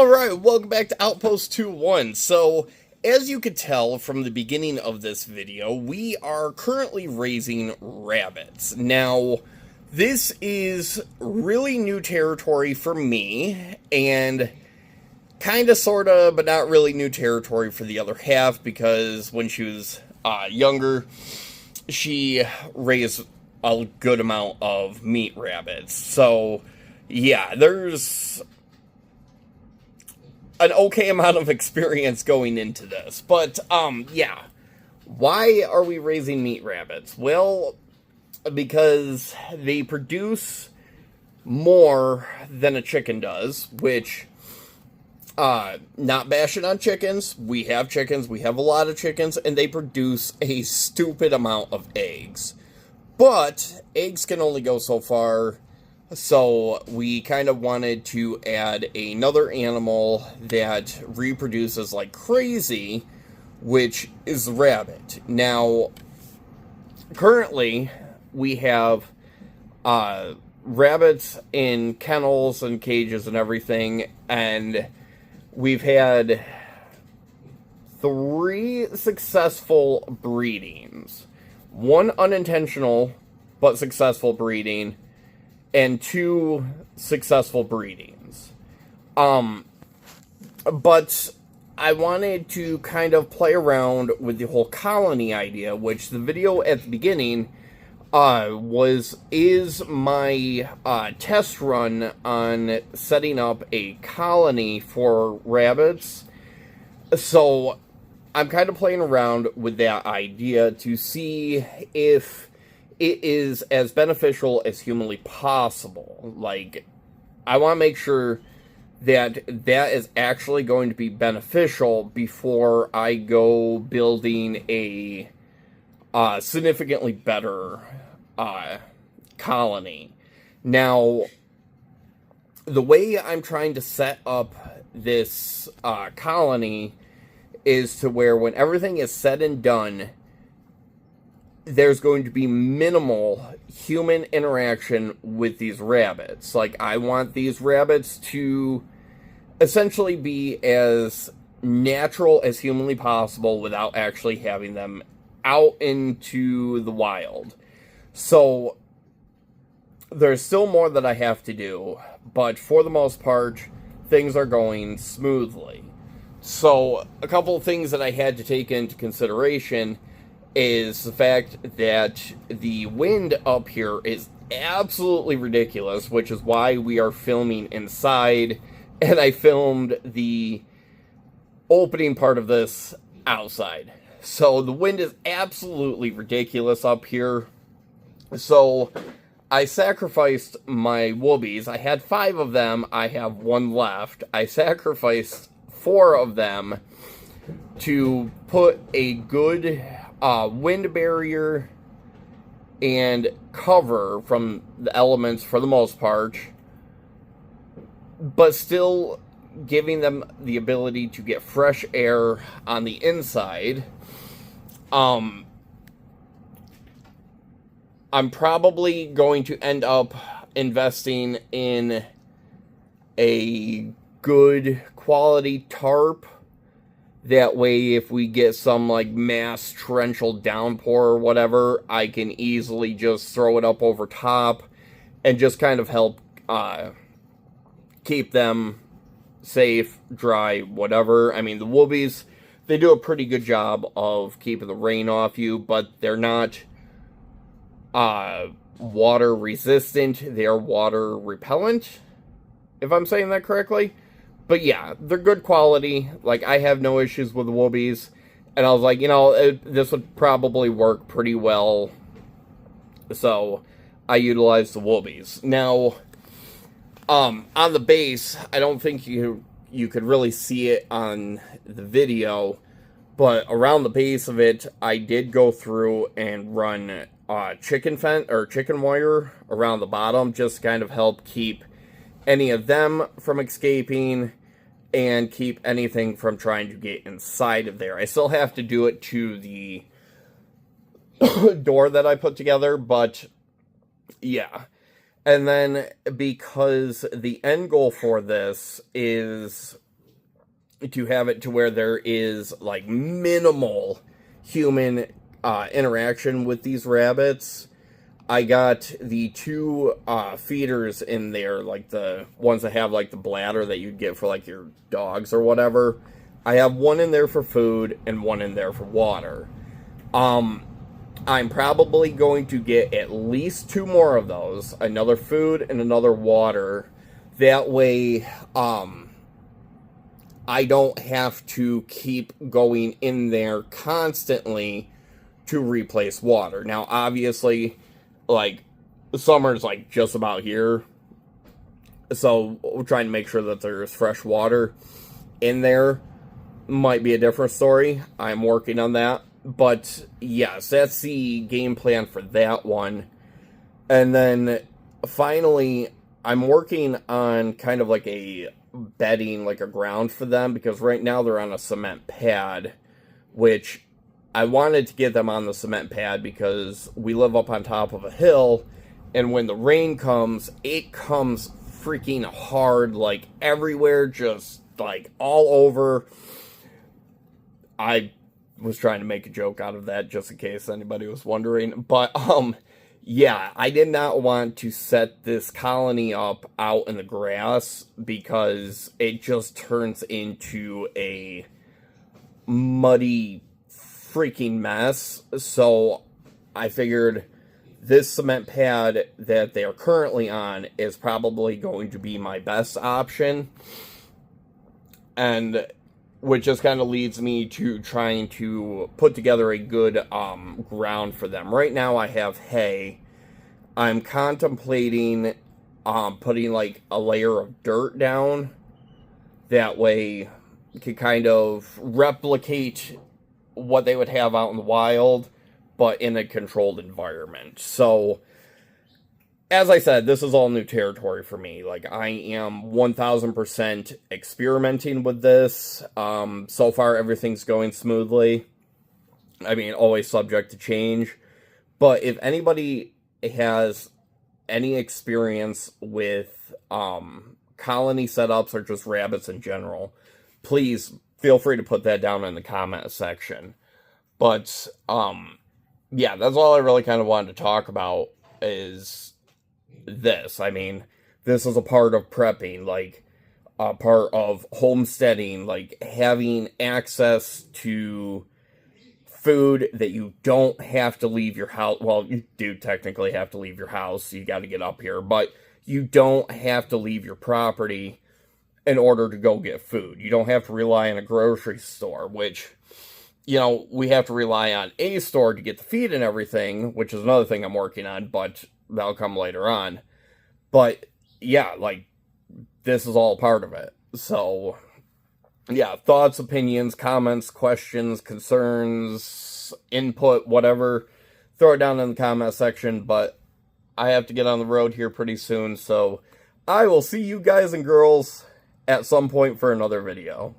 Alright, welcome back to Outpost 2-1. So, as you could tell from the beginning of this video, we are currently raising rabbits. Now, this is really new territory for me, and kinda, sorta, but not really new territory for the other half, because when she was younger, she raised a good amount of meat rabbits. So, yeah, there's an okay amount of experience going into this. But, yeah. Why are we raising meat rabbits? Well, because they produce more than a chicken does, which, not bashing on chickens. We have a lot of chickens, and they produce a stupid amount of eggs. But, eggs can only go so far. So, we kind of wanted to add another animal that reproduces like crazy, which is the rabbit. Now, currently, we have rabbits in kennels and cages and everything, and we've had 3 successful breedings. 1 unintentional, but successful breeding, and 2 successful breedings. But I wanted to kind of play around with the whole colony idea, which the video at the beginning is my test run on setting up a colony for rabbits. So I'm kind of playing around with that idea to see if it is as beneficial as humanly possible. Like, I want to make sure that that is actually going to be beneficial before I go building a significantly better colony. Now, the way I'm trying to set up this colony is to where when everything is said and done, there's going to be minimal human interaction with these rabbits. Like, I want these rabbits to essentially be as natural as humanly possible without actually having them out into the wild. So, there's still more that I have to do, but for the most part, things are going smoothly. So, a couple of things that I had to take into consideration is the fact that the wind up here is absolutely ridiculous, which is why we are filming inside, and I filmed the opening part of this outside. So the wind is absolutely ridiculous up here. So I sacrificed my woobies. I had 5 of them. I have 1 left. I sacrificed 4 of them to put a good wind barrier and cover from the elements for the most part, but still giving them the ability to get fresh air on the inside. I'm probably going to end up investing in a good quality tarp. That way, if we get some, like, mass torrential downpour or whatever, I can easily just throw it up over top and just kind of help keep them safe, dry, whatever. I mean, the woobies, they do a pretty good job of keeping the rain off you, but they're not water resistant. They are water repellent, if I'm saying that correctly. But yeah, they're good quality. Like, I have no issues with the woobies. And I was like, you know, this would probably work pretty well. So, I utilized the woobies. Now, on the base, I don't think you could really see it on the video. But around the base of it, I did go through and run chicken wire around the bottom. Just to kind of help keep any of them from escaping and keep anything from trying to get inside of there. I still have to do it to the door that I put together, but yeah. And then, because the end goal for this is to have it to where there is like minimal human interaction with these rabbits. I got the two feeders in there, like the ones that have like the bladder that you'd get for like your dogs or whatever. I have one in there for food and one in there for water. I'm probably going to get at least two more of those, another food and another water. That way, I don't have to keep going in there constantly to replace water. Now, obviously, like, summer's like just about here, so we're trying to make sure that there's fresh water in there. Might be a different story. I'm working on that. But yes, that's the game plan for that one. And then finally, I'm working on kind of like a bedding, like a ground for them, because right now they're on a cement pad, which I wanted to get them on the cement pad because we live up on top of a hill, and when the rain comes, it comes freaking hard, like everywhere, just like all over. I was trying to make a joke out of that just in case anybody was wondering, but yeah, I did not want to set this colony up out in the grass because it just turns into a muddy freaking mess. So I figured this cement pad that they are currently on is probably going to be my best option, and which just kind of leads me to trying to put together a good ground for them. Right now I have hay. I'm contemplating putting like a layer of dirt down. That way you can kind of replicate what they would have out in the wild, but in a controlled environment. So, as I said, this is all new territory for me. Like, I am 1000% experimenting with this. So far, everything's going smoothly. I mean, always subject to change. But if anybody has any experience with colony setups or just rabbits in general, please feel free to put that down in the comment section. But, yeah, that's all I really kind of wanted to talk about is this. I mean, this is a part of prepping, like a part of homesteading, like having access to food that you don't have to leave your house. Well, you do technically have to leave your house. You got to get up here, but you don't have to leave your property in order to go get food. You don't have to rely on a grocery store, which, you know, we have to rely on a store to get the feed and everything, which is another thing I'm working on, but that'll come later on. But yeah, like, this is all part of it. So yeah, thoughts, opinions, comments, questions, concerns, input, whatever, throw it down in the comment section. But I have to get on the road here pretty soon, so I will see you guys and girls at some point for another video.